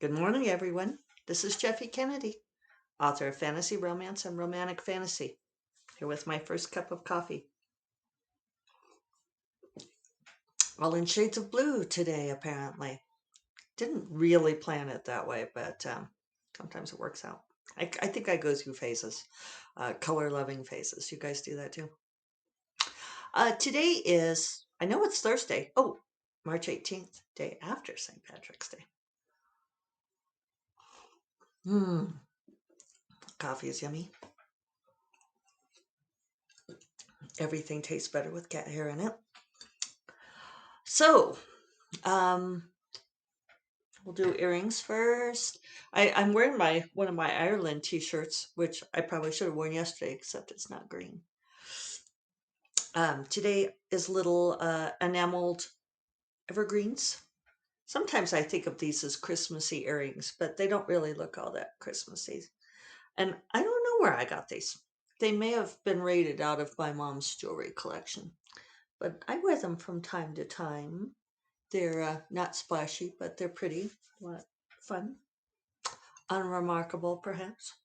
Good morning, everyone. This is Jeffe Kennedy, author of fantasy romance and romantic fantasy, here with my first cup of coffee. All in shades of blue today, apparently. Didn't really plan it that way, but sometimes it works out. I think I go through phases, color-loving phases. You guys do that too? Today is, I know it's Thursday. Oh, March 18th, day after St. Patrick's Day. Coffee is yummy. Everything tastes better with cat hair in it. So, we'll do earrings first. I'm wearing one of my Ireland t-shirts, which I probably should have worn yesterday, except it's not green. Today is little enameled evergreens. Sometimes I think of these as Christmassy earrings, but they don't really look all that Christmassy. And I don't know where I got these. They may have been raided out of my mom's jewelry collection, but I wear them from time to time. They're not splashy, but they're pretty. What fun. Unremarkable, perhaps.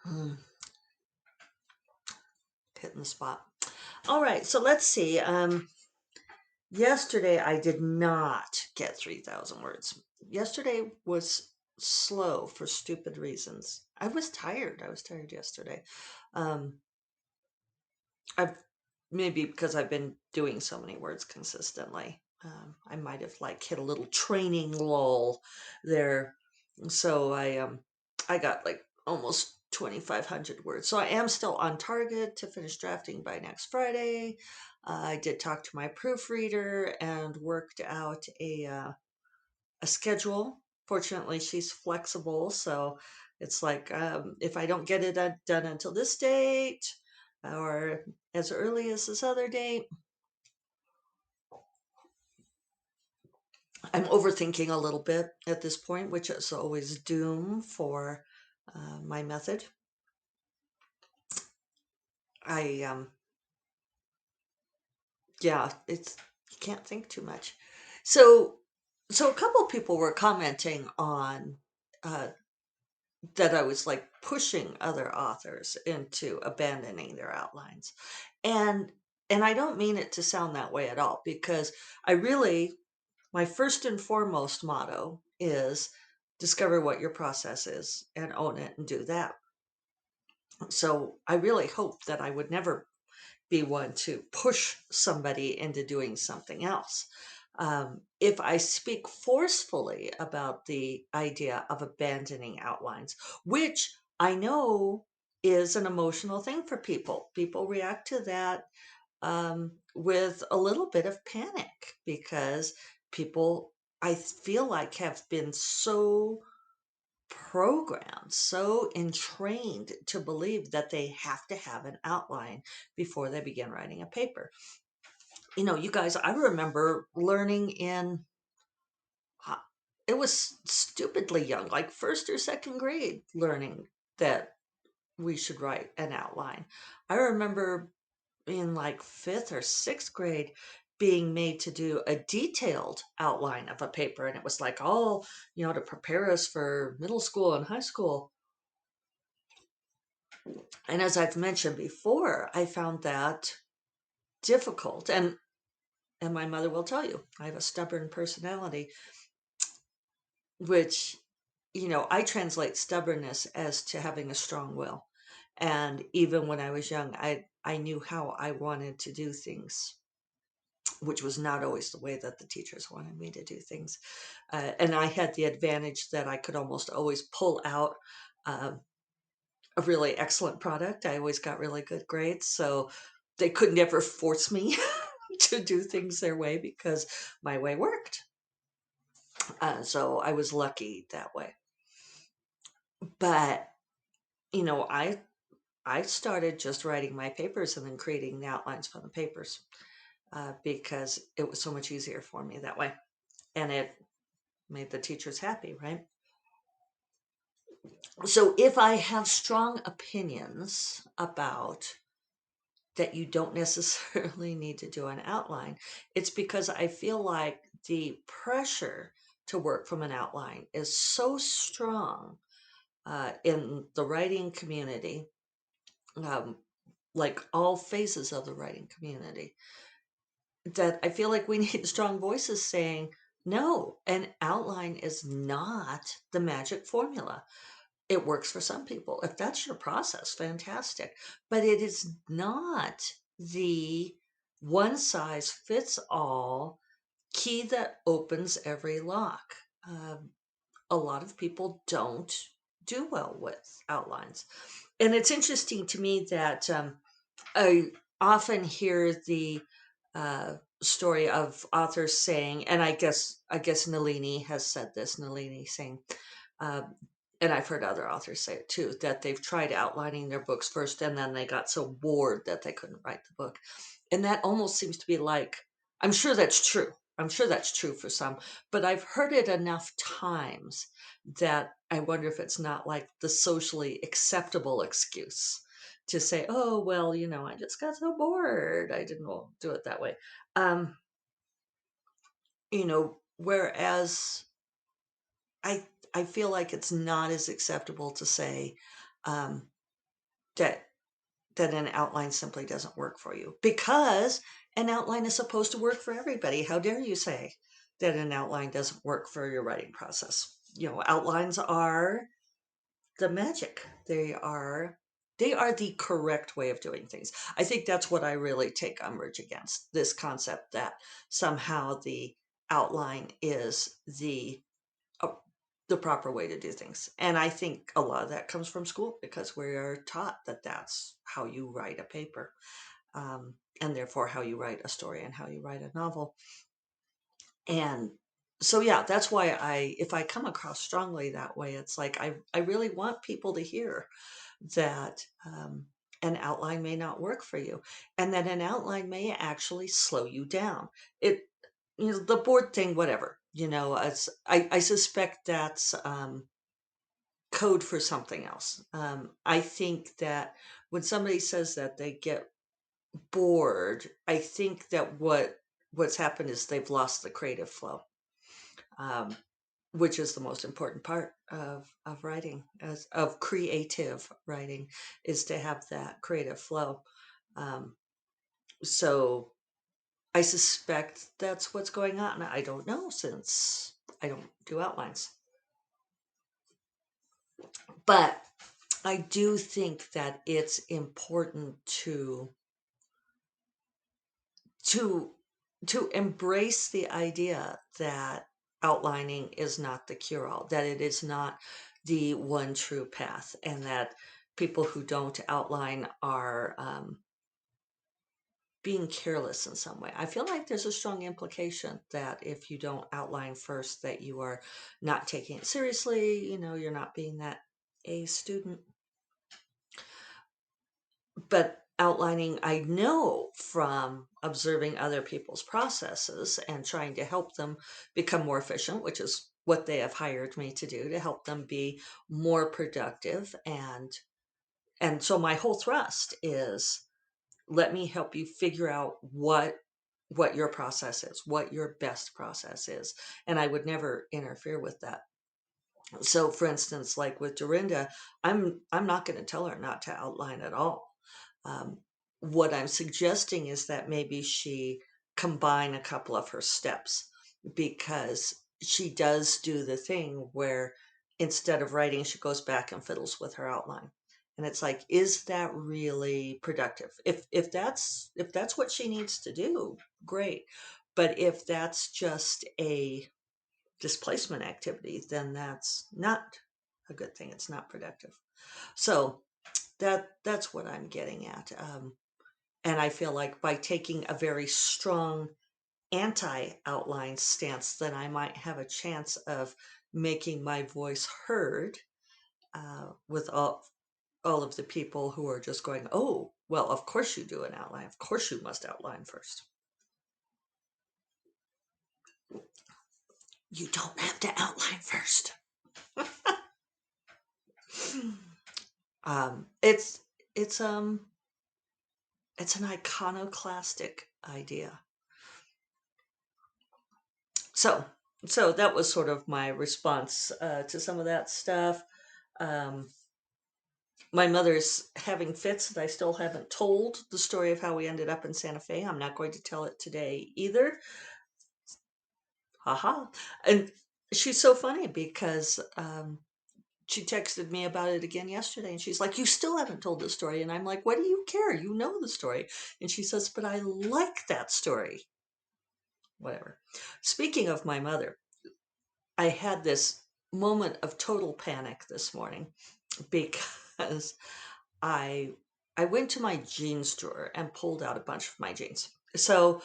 Mm, hitting the spot. All right, so let's see. Yesterday I did not get 3,000 words. Yesterday was slow for stupid reasons. I was tired. I was tired yesterday. Um, I've maybe because I've been doing so many words consistently. I might have like hit a little training lull there. So I got like almost 2,500 words. So I am still on target to finish drafting by next Friday. I did talk to my proofreader and worked out a schedule. Fortunately, she's flexible, so it's like if I don't get it done until this date or as early as this other date, I'm overthinking a little bit at this point, which is always doom for my method. I yeah, it's you can't think too much. So so a couple of people were commenting on uh, that I was like pushing other authors into abandoning their outlines. And and I don't mean it to sound that way at all because I really my first and foremost motto is discover what your process is and own it and do that. So I really hope that I would never be one to push somebody into doing something else. If I speak forcefully about the idea of abandoning outlines, which I know is an emotional thing for people, people react to that with a little bit of panic because people, I feel like, have been so programmed, so entrained to believe that they have to have an outline before they begin writing a paper. You know, you guys, I remember learning in, uh, it was stupidly young, like first or second grade, learning that we should write an outline. I remember in like fifth or sixth grade being made to do a detailed outline of a paper. And it was like, oh, you know, to prepare us for middle school and high school. And as I've mentioned before, I found that difficult. And my mother will tell you, I have a stubborn personality, which, you know, I translate stubbornness as to having a strong will. And even when I was young, I knew how I wanted to do things, which was not always the way that the teachers wanted me to do things. And I had the advantage that I could almost always pull out uh, a really excellent product. I always got really good grades. So they could never force me to do things their way because my way worked. So I was lucky that way. But, you know, I started just writing my papers and then creating the outlines for the papers because it was so much easier for me that way. And it made the teachers happy, right? So if I have strong opinions about that you don't necessarily need to do an outline, it's because I feel like the pressure to work from an outline is so strong in the writing community, um, like all phases of the writing community, that I feel like we need strong voices saying, no, an outline is not the magic formula. It works for some people. If that's your process, fantastic. But it is not the one size fits all key that opens every lock. Um, a lot of people don't do well with outlines. And it's interesting to me that I often hear the story of authors saying, and I guess Nalini has said this. Nalini saying, uh, and I've heard other authors say it too, that they've tried outlining their books first, and then they got so bored that they couldn't write the book. And that almost seems to be like, I'm sure that's true. I'm sure that's true for some, but I've heard it enough times that I wonder if it's not like the socially acceptable excuse to say, oh, well, I just got so bored. I didn't do it that way. Whereas I I feel like it's not as acceptable to say um, that an outline simply doesn't work for you, because an outline is supposed to work for everybody. How dare you say that an outline doesn't work for your writing process? Outlines are the magic. They are the correct way of doing things. I think that's what I really take umbrage against, this concept that somehow the outline is uh, the proper way to do things. And I think a lot of that comes from school, because we are taught that that's how you write a paper, and therefore how you write a story and how you write a novel. And so, yeah, that's why if I come across strongly that way, it's like I really want people to hear that an outline may not work for you, and that an outline may actually slow you down. The board thing, whatever. I suspect that's code for something else. I think that when somebody says that they get bored, I think that what's happened is they've lost the creative flow, um, which is the most important part of writing, of creative writing, is to have that creative flow. Um, so I suspect that's what's going on. I don't know, since I don't do outlines, but I do think that it's important to to embrace the idea that outlining is not the cure all, that it is not the one true path, and that people who don't outline are being careless in some way. I feel like there's a strong implication that if you don't outline first, that you are not taking it seriously, you're not being that A student. But outlining, I know from observing other people's processes and trying to help them become more efficient, which is what they have hired me to do, to help them be more productive. And so my whole thrust is, let me help you figure out what your process is, what your best process is. And I would never interfere with that. So for instance, like with Dorinda, I'm not going to tell her not to outline at all. Um, what I'm suggesting is that maybe she combine a couple of her steps, because she does do the thing where instead of writing, she goes back and fiddles with her outline. And it's like, is that really productive? If that's what she needs to do, great. But if that's just a displacement activity, then that's not a good thing. It's not productive. So that's what I'm getting at. And I feel like by taking a very strong anti-outline stance, then I might have a chance of making my voice heard with all of the people who are just going, oh, well, of course you do an outline. Of course you must outline first. You don't have to outline first. um, it's it's um it's an iconoclastic idea. So, so that was sort of my response to some of that stuff. Um, my mother's having fits, and I still haven't told the story of how we ended up in Santa Fe. I'm not going to tell it today either. Haha. And she's so funny because she texted me about it again yesterday, and she's like, "You still haven't told the story." And I'm like, "What do you care? You know the story." And she says, "But I like that story." Whatever. Speaking of my mother, I had this moment of total panic this morning because I I went to my jeans drawer and pulled out a bunch of my jeans. So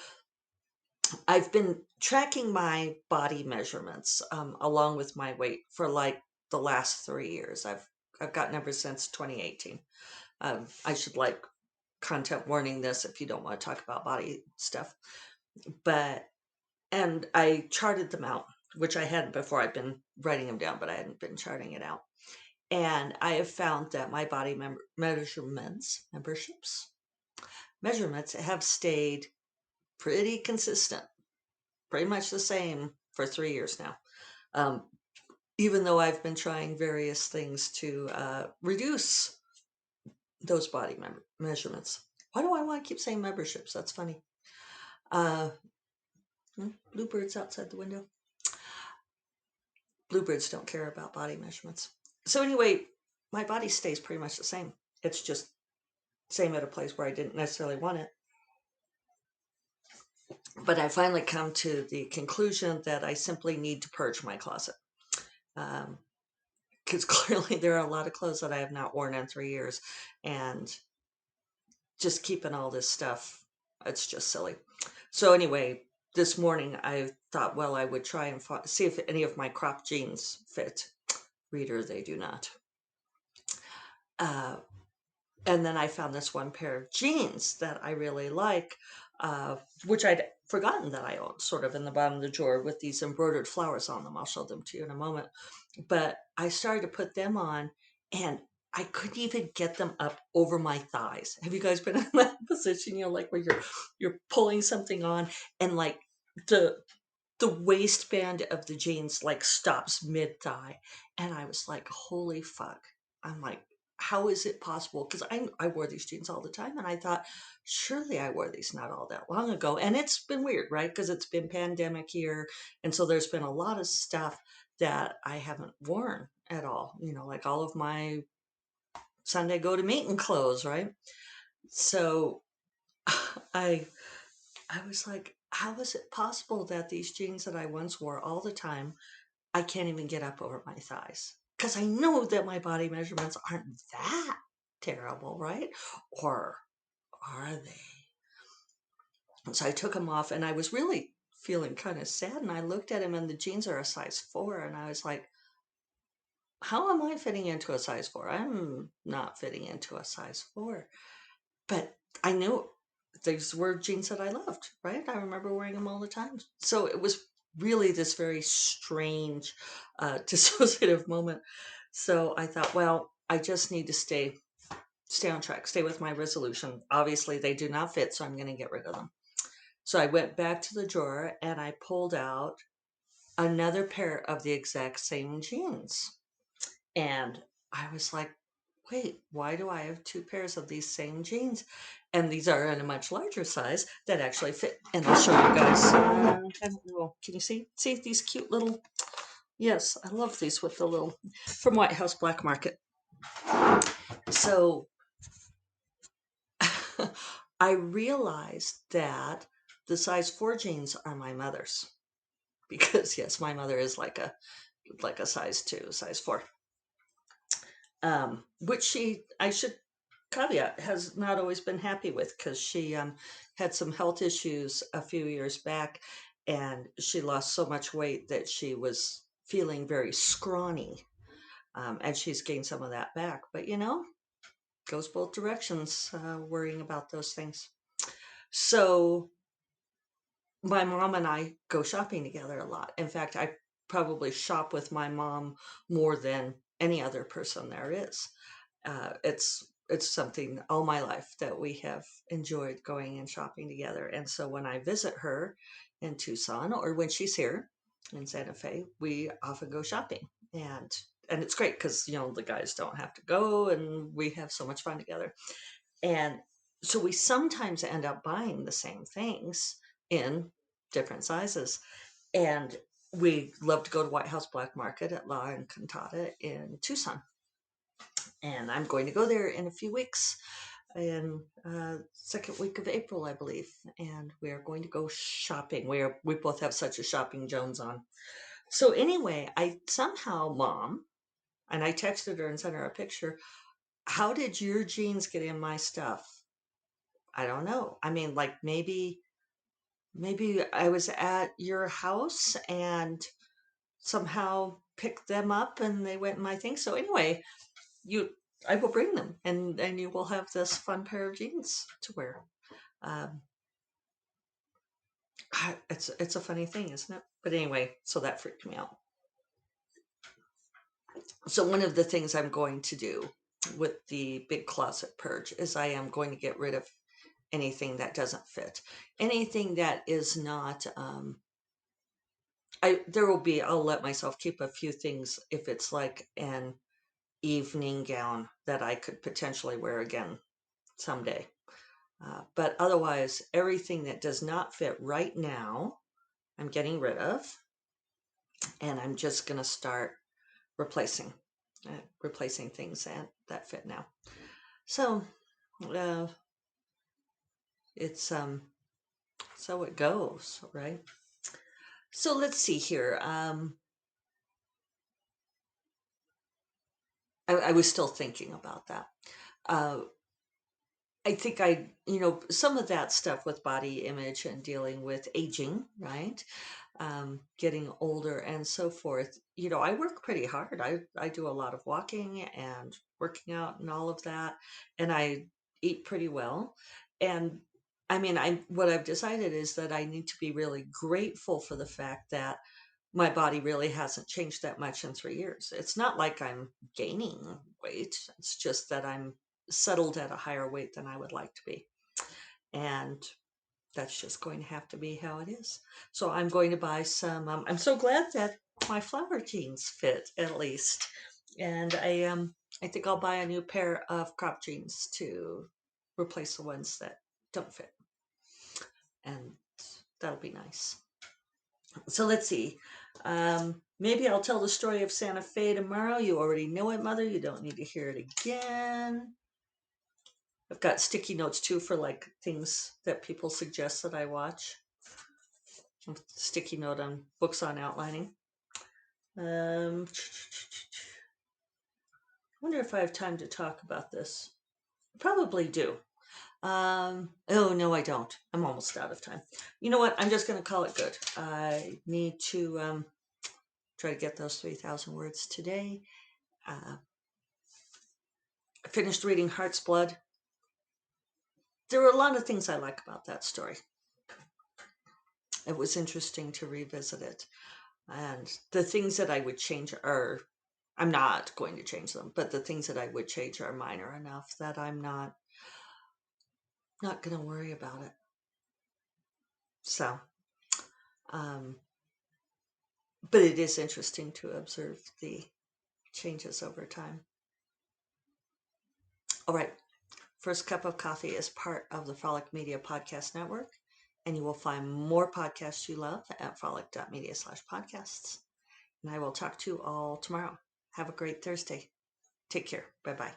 I've been tracking my body measurements along with my weight for like the last 3 years. I've got numbers since 2018. I should like content warning this if you don't want to talk about body stuff, but and I charted them out, which I hadn't before. I'd been writing them down, but I hadn't been charting it out. And I have found that my body measurements have stayed pretty consistent, pretty much the same for 3 years now. Um, Even though I've been trying various things to reduce those body measurements. Why do I want to keep saying memberships? That's funny. Uh, Bluebirds outside the window. Bluebirds don't care about body measurements. So anyway, my body stays pretty much the same. It's just same at a place where I didn't necessarily want it. But I finally come to the conclusion that I simply need to purge my closet. Because clearly there are a lot of clothes that I have not worn in 3 years. And just keeping all this stuff, it's just silly. So anyway, this morning I thought, well, I would try and see if any of my crop jeans fit. Reader, they do not. Uh, and then I found this one pair of jeans that I really like, which I'd forgotten that I owned, sort of in the bottom of the drawer with these embroidered flowers on them. I'll show them to you in a moment. But I started to put them on, and I couldn't even get them up over my thighs. Have you guys been in that position? You know, like where you're pulling something on, and like the the waistband of the jeans like stops mid thigh, and I was like, "Holy fuck!" I'm like, "How is it possible?" Because I wore these jeans all the time, and I thought, surely I wore these not all that long ago, and it's been weird, right? Because it's been pandemic year, and so there's been a lot of stuff that I haven't worn at all. You know, like all of my Sunday go to meeting clothes, right? So I I was like, how is it possible that these jeans that I once wore all the time, I can't even get up over my thighs? Because I know that my body measurements aren't that terrible, right? Or are they? And so I took them off, and I was really feeling kind of sad. And I looked at him, and the jeans are a size 4. And I was like, how am I fitting into a size 4? I'm not fitting into a size 4. But I knew these were jeans that I loved, right? I remember wearing them all the time. So it was really this very strange, dissociative moment. So I thought, well, I just need to stay on track, stay with my resolution. Obviously, they do not fit, so I'm going to get rid of them. So I went back to the drawer and I pulled out another pair of the exact same jeans. And I was like, wait, why do I have 2 pairs of these same jeans? And these are in a much larger size that actually fit. And I'll show you guys. I don't know. Can you see? See these cute little. Yes, I love these with the little from White House Black Market. So I realized that the size 4 jeans are my mother's because yes, my mother is like a size 2, size 4. Which I should caveat, has not always been happy with because she had some health issues a few years back, and she lost so much weight that she was feeling very scrawny. And she's gained some of that back. But you know, goes both directions, worrying about those things. So my mom and I go shopping together a lot. In fact, I probably shop with my mom more than any other person there is. It's something all my life that we have enjoyed going and shopping together. And so when I visit her in Tucson or when she's here, in Santa Fe, we often go shopping, and it's great because the guys don't have to go, and we have so much fun together. And so we sometimes end up buying the same things in different sizes. And we love to go to White House Black Market at La Encantada in Tucson. And I'm going to go there in a few weeks, in second week of April, I believe. And we are going to go shopping. We both have such a shopping Jones on. So anyway, I somehow, Mom, and I texted her and sent her a picture. How did your jeans get in my stuff? I don't know. I mean, like maybe I was at your house and somehow picked them up and they went in my thing. So anyway, you I will bring them, and you will have this fun pair of jeans to wear. Um, it's a funny thing, isn't it? But anyway, so that freaked me out. So one of the things I'm going to do with the big closet purge is I am going to get rid of anything that doesn't fit, anything that is not. I'll let myself keep a few things if it's like an evening gown that I could potentially wear again someday. But otherwise, everything that does not fit right now, I'm getting rid of, and I'm just going to start replacing, replacing things that fit now. So uh, it's so it goes, right? So let's see here. I was still thinking about that. Uh, I think some of that stuff with body image and dealing with aging, right? Getting older and so forth. I work pretty hard. I do a lot of walking and working out and all of that, and I eat pretty well. And I mean, what I've decided is that I need to be really grateful for the fact that my body really hasn't changed that much in 3 years. It's not like I'm gaining weight. It's just that I'm settled at a higher weight than I would like to be. And that's just going to have to be how it is. So I'm going to buy some. I'm so glad that my flower jeans fit at least. And I think I'll buy a new pair of crop jeans to replace the ones that don't fit. And that'll be nice. So let's see. Maybe I'll tell the story of Santa Fe tomorrow. You already know it, Mother. You don't need to hear it again. I've got sticky notes too for like things that people suggest that I watch. Sticky note on books on outlining. I wonder if I have time to talk about this. Probably do. Oh no, I don't. I'm almost out of time. You know what? I'm just going to call it good. I need to try to get those 3,000 words today. I finished reading Heart's Blood. There were a lot of things I like about that story. It was interesting to revisit it. And the things that I would change I'm not going to change them, but the things that I would change are minor enough that I'm not going to worry about it. So, but it is interesting to observe the changes over time. All right. First Cup of Coffee is part of the Frolic Media Podcast Network, and you will find more podcasts you love at frolic.media/podcasts. And I will talk to you all tomorrow. Have a great Thursday. Take care. Bye-bye.